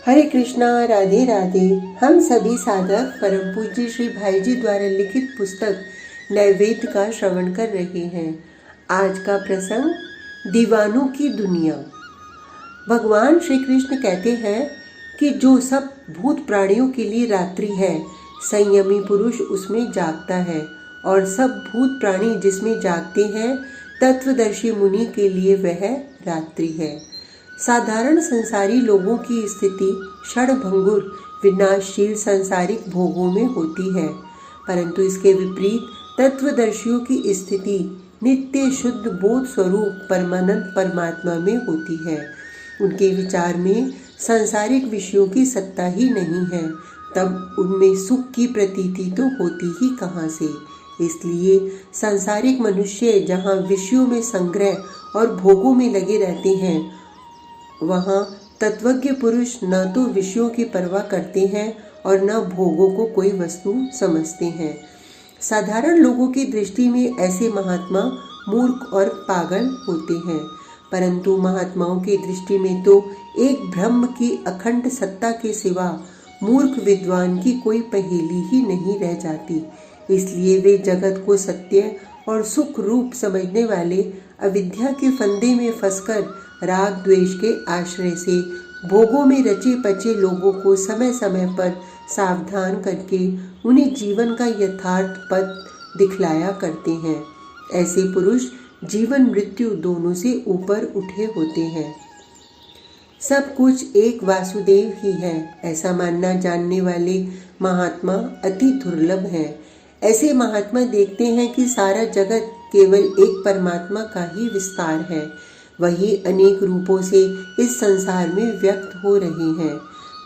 हरे कृष्णा, राधे राधे। हम सभी साधक परम पूज्य श्री भाई जी द्वारा लिखित पुस्तक नैवेद्य का श्रवण कर रहे हैं। आज का प्रसंग दीवानों की दुनिया। भगवान श्री कृष्ण कहते हैं कि जो सब भूत प्राणियों के लिए रात्रि है, संयमी पुरुष उसमें जागता है, और सब भूत प्राणी जिसमें जागते हैं, तत्वदर्शी मुनि के लिए वह रात्रि है। साधारण संसारी लोगों की स्थिति क्षणभंगुर विनाशशील सांसारिक भोगों में होती है, परंतु इसके विपरीत तत्वदर्शियों की स्थिति नित्य शुद्ध बोध स्वरूप परमानंद परमात्मा में होती है। उनके विचार में सांसारिक विषयों की सत्ता ही नहीं है, तब उनमें सुख की प्रतीति तो होती ही कहाँ से। इसलिए सांसारिक मनुष्य जहाँ विषयों में संग्रह और भोगों में लगे रहते हैं, वहाँ तत्वज्ञ पुरुष न तो विषयों की परवाह करते हैं और न भोगों को कोई वस्तु समझते हैं। साधारण लोगों की दृष्टि में ऐसे महात्मा मूर्ख और पागल होते हैं, परंतु महात्माओं की दृष्टि में तो एक ब्रह्म की अखंड सत्ता के सिवा मूर्ख विद्वान की कोई पहेली ही नहीं रह जाती। इसलिए वे जगत को सत्य और सुख रूप समझने वाले अविद्या के फंदे में फंसकर राग द्वेष के आश्रय से भोगों में रचे पचे लोगों को समय समय पर सावधान करके उन्हें जीवन का यथार्थ पथ दिखलाया करते हैं। ऐसे पुरुष जीवन मृत्यु दोनों से ऊपर उठे होते हैं। सब कुछ एक वासुदेव ही है, ऐसा मानना जानने वाले महात्मा अति दुर्लभ हैं। ऐसे महात्मा देखते हैं कि सारा जगत केवल एक परमात्मा का ही विस्तार है, वही अनेक रूपों से इस संसार में व्यक्त हो रहे हैं।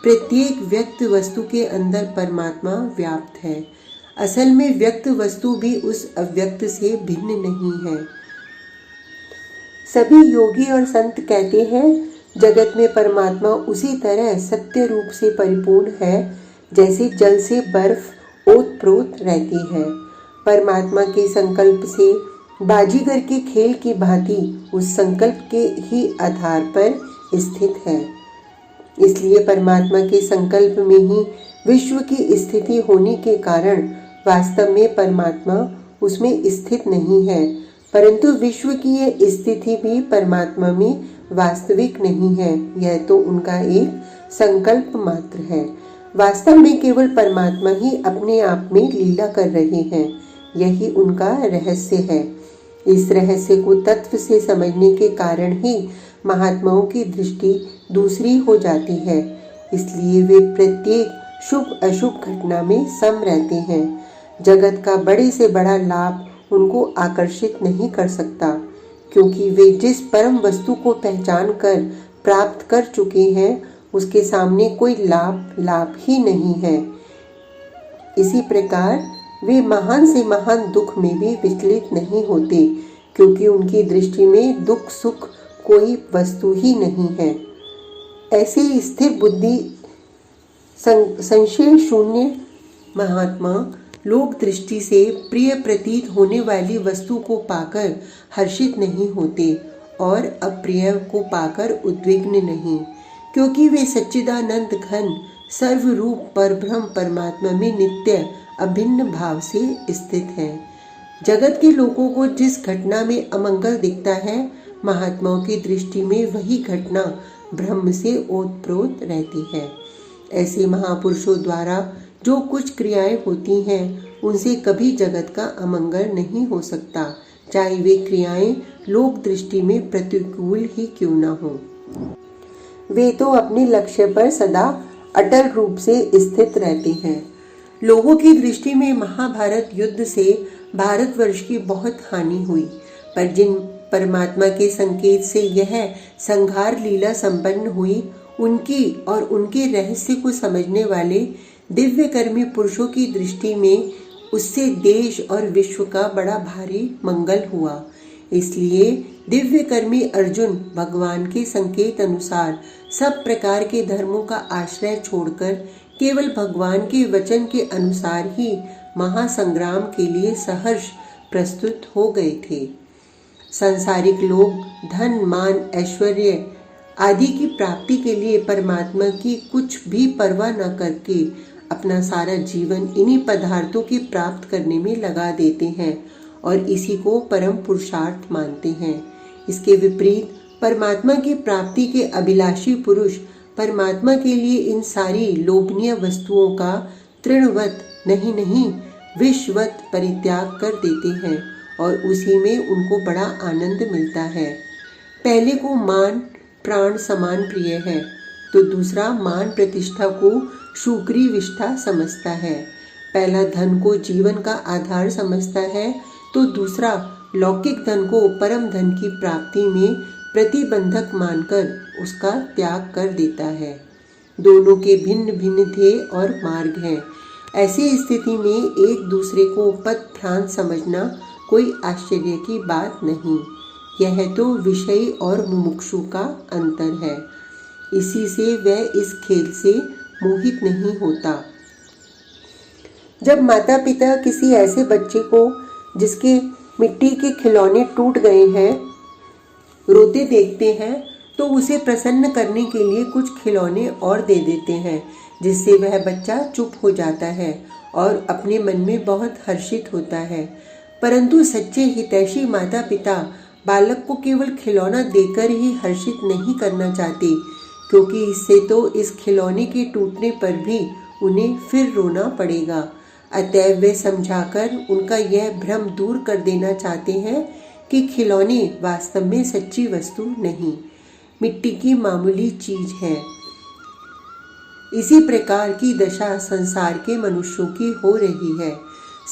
प्रत्येक व्यक्त वस्तु के अंदर परमात्मा व्याप्त है। असल में व्यक्त वस्तु भी उस अव्यक्त से भिन्न नहीं है। सभी योगी और संत कहते हैं जगत में परमात्मा उसी तरह सत्य रूप से परिपूर्ण है जैसे जल से बर्फ ओत-प्रोत रहती है। परमात्मा के संकल्प से बाजीगर के खेल की भांति उस संकल्प के ही आधार पर स्थित है। इसलिए परमात्मा के संकल्प में ही विश्व की स्थिति होने के कारण वास्तव में परमात्मा उसमें स्थित नहीं है, परंतु विश्व की यह स्थिति भी परमात्मा में वास्तविक नहीं है। यह तो उनका एक संकल्प मात्र है। वास्तव में केवल परमात्मा ही अपने आप में लीला कर रहे हैं। यही उनका रहस्य है। इस रहस्य को तत्व से समझने के कारण ही महात्माओं की दृष्टि दूसरी हो जाती है। इसलिए वे प्रत्येक शुभ अशुभ घटना में सम रहते हैं। जगत का बड़े से बड़ा लाभ उनको आकर्षित नहीं कर सकता, क्योंकि वे जिस परम वस्तु को पहचान कर प्राप्त कर चुके हैं उसके सामने कोई लाभ ही नहीं है। इसी प्रकार वे महान से महान दुख में भी विचलित नहीं होते, क्योंकि उनकी दृष्टि में दुख सुख कोई वस्तु ही नहीं है। ऐसे स्थिर बुद्धि संशय शून्य महात्मा लोक दृष्टि से प्रिय प्रतीत होने वाली वस्तु को पाकर हर्षित नहीं होते और अप्रिय को पाकर उद्विग्न नहीं, क्योंकि वे सच्चिदानंद घन सर्वरूप परब्रह्म परमात्मा में नित्य अभिन्न भाव से स्थित है। जगत के लोगों को जिस घटना में अमंगल दिखता है, महात्माओं की दृष्टि में वही घटना ब्रह्म से ओतप्रोत रहती है। ऐसे महापुरुषों द्वारा जो कुछ क्रियाएं होती हैं, उनसे कभी जगत का अमंगल नहीं हो सकता, चाहे वे क्रियाएं लोक दृष्टि में प्रतिकूल ही क्यों न हो। वे तो अपने लक्ष्य पर सदा अटल रूप से स्थित रहते हैं। लोगों की दृष्टि में महाभारत युद्ध से भारतवर्ष की बहुत हानि हुई, पर जिन परमात्मा के संकेत से यह संहार लीला संपन्न हुई, उनकी और उनके रहस्य को समझने वाले दिव्य कर्मी पुरुषों की दृष्टि में उससे देश और विश्व का बड़ा भारी मंगल हुआ। इसलिए दिव्य कर्मी अर्जुन भगवान के संकेत अनुसार सब प्रकार के धर्मों का आश्रय छोड़कर केवल भगवान के वचन के अनुसार ही महासंग्राम के लिए सहर्ष प्रस्तुत हो गए थे। सांसारिक लोग धन मान ऐश्वर्य आदि की प्राप्ति के लिए परमात्मा की कुछ भी परवाह न करके अपना सारा जीवन इन्हीं पदार्थों की प्राप्त करने में लगा देते हैं और इसी को परम पुरुषार्थ मानते हैं। इसके विपरीत परमात्मा की प्राप्ति के अभिलाषी पुरुष परमात्मा के लिए इन सारी लोभनीय वस्तुओं का तृणवत नहीं विषवत परित्याग कर देते हैं और उसी में उनको बड़ा आनंद मिलता है। पहले को मान प्राण समान प्रिय है तो दूसरा मान प्रतिष्ठा को शुक्री विष्ठा समझता है। पहला धन को जीवन का आधार समझता है तो दूसरा लौकिक धन को परम धन की प्राप्ति में प्रतिबंधक मानकर उसका त्याग कर देता है। दोनों के भिन्न भिन्न ध्येय और मार्ग हैं। ऐसी स्थिति में एक दूसरे को पथ भ्रांत समझना कोई आश्चर्य की बात नहीं। यह तो विषयी और मुमुक्षु का अंतर है। इसी से वह इस खेल से मोहित नहीं होता। जब माता पिता किसी ऐसे बच्चे को जिसके मिट्टी के खिलौने टूट गए हैं रोते देखते हैं तो उसे प्रसन्न करने के लिए कुछ खिलौने और दे देते हैं, जिससे वह बच्चा चुप हो जाता है और अपने मन में बहुत हर्षित होता है। परंतु सच्चे हितैषी माता पिता बालक को केवल खिलौना देकर ही हर्षित नहीं करना चाहते, क्योंकि इससे तो इस खिलौने के टूटने पर भी उन्हें फिर रोना पड़ेगा। अतएव वे समझाकर उनका यह भ्रम दूर कर देना चाहते हैं कि खिलौने वास्तव में सच्ची वस्तु नहीं, मिट्टी की मामूली चीज है। इसी प्रकार की दशा संसार के मनुष्यों की हो रही है।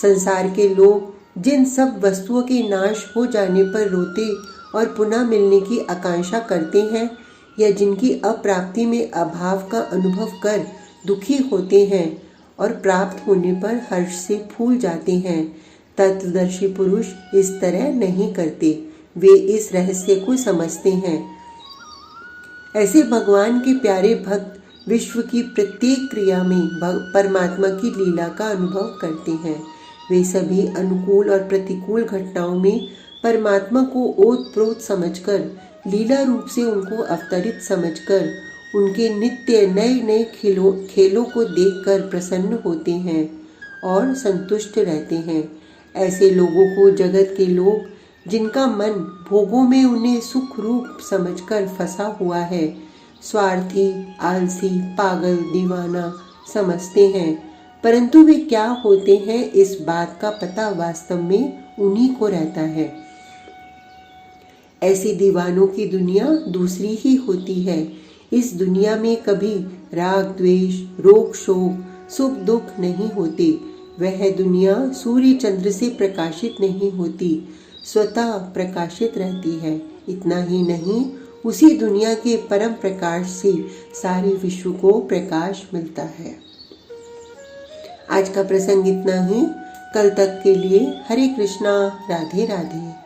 संसार के लोग जिन सब वस्तुओं के नाश हो जाने पर रोते और पुनः मिलने की आकांक्षा करते हैं या जिनकी अप्राप्ति में अभाव का अनुभव कर दुखी होते हैं और प्राप्त होने पर हर्ष से फूल जाते हैं, तत्वदर्शी पुरुष इस तरह नहीं करते। वे इस रहस्य को समझते हैं। ऐसे भगवान के प्यारे भक्त विश्व की प्रत्येक क्रिया में परमात्मा की लीला का अनुभव करते हैं। वे सभी अनुकूल और प्रतिकूल घटनाओं में परमात्मा को ओतप्रोत समझकर, लीला रूप से उनको अवतरित समझकर, उनके नित्य नए नए खेलों को देखकर प्रसन्न होते हैं और संतुष्ट रहते हैं। ऐसे लोगों को जगत के लोग, जिनका मन भोगों में उन्हें सुख रूप समझकर फंसा हुआ है, स्वार्थी, आलसी, पागल, दीवाना समझते हैं। परंतु वे क्या होते हैं इस बात का पता वास्तव में उन्हीं को रहता है। ऐसी दीवानों की दुनिया दूसरी ही होती है। इस दुनिया में कभी राग द्वेष, रोग शोक, सुख दुख नहीं होते। वह दुनिया सूर्य चंद्र से प्रकाशित नहीं होती, स्वतः प्रकाशित रहती है। इतना ही नहीं, उसी दुनिया के परम प्रकाश से सारे विश्व को प्रकाश मिलता है। आज का प्रसंग इतना ही। कल तक के लिए हरे कृष्णा, राधे राधे।